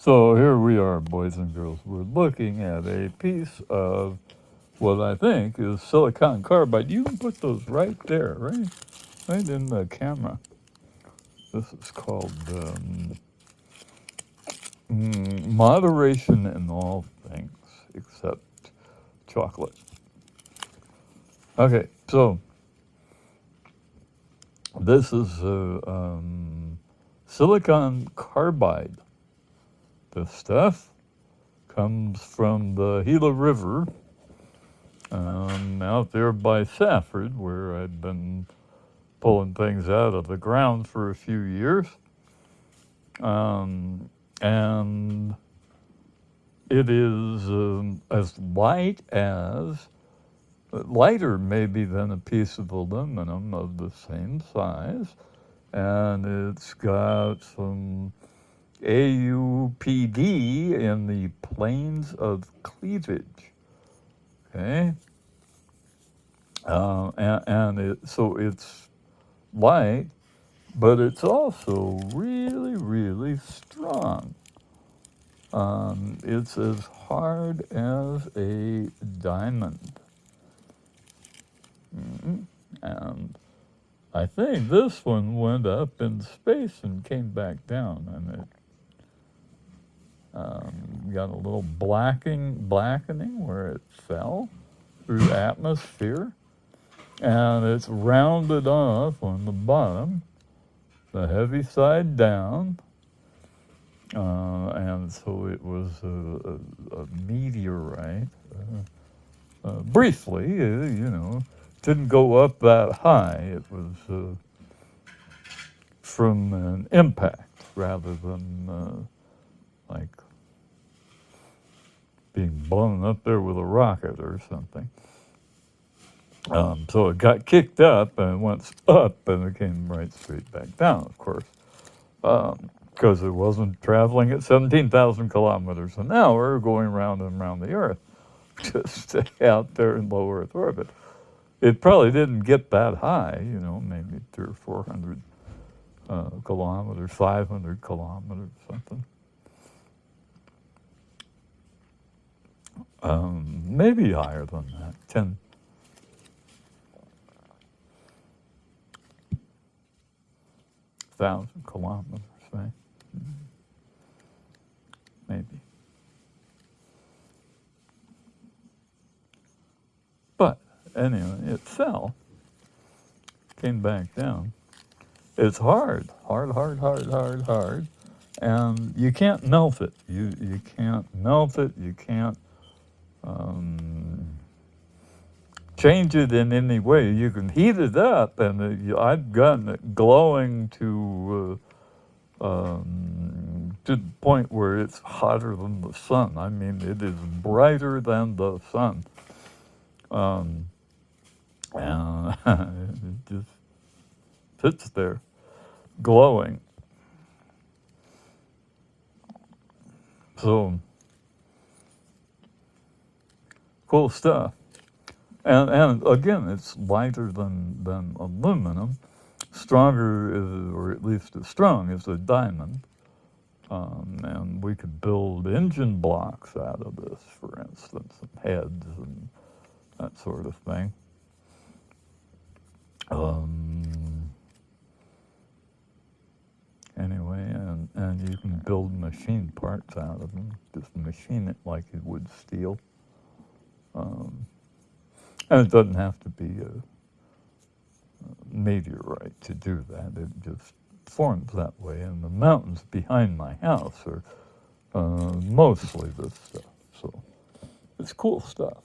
So here we are, boys and girls. We're looking at a piece of what I think is silicon carbide. You can put those right there, right in the camera. This is called moderation in all things except chocolate. Okay, so this is silicon carbide. This stuff comes from the Gila River out there by Safford, where I've been pulling things out of the ground for a few years. And it is as lighter maybe than a piece of aluminum of the same size. And it's got some AUPD in the planes of cleavage. Okay? So it's light, but it's also really, really strong. It's as hard as a diamond. And I think this one went up in space and came back down, and it got a little blackening where it fell through the atmosphere, and it's rounded off on the bottom, the heavy side down, and so it was a meteorite. Briefly, didn't go up that high. It was from an impact rather than like being blown up there with a rocket or something. So it got kicked up and went up, and it came right straight back down, of course, because it wasn't traveling at 17,000 kilometers an hour going round and round the Earth to stay out there in low Earth orbit. It probably didn't get that high, maybe 300 or 400 kilometers, 500 kilometers, something. Maybe higher than that, 10,000 kilometers, right? Maybe. But anyway, it fell, came back down. It's hard, and you can't melt it. You can't melt it. You can't change it in any way. You can heat it up, and I've gotten it glowing to the point where it's hotter than the sun. I mean, it is brighter than the sun. And it just sits there, glowing. So, cool stuff. And again, it's lighter than aluminum, stronger, or at least as strong as a diamond. And we could build engine blocks out of this, for instance, and heads and that sort of thing. Anyway, and you can build machine parts out of them. Just machine it like you would steel. And it doesn't have to be a meteorite to do that. It just forms that way. And the mountains behind my house are mostly this stuff. So it's cool stuff.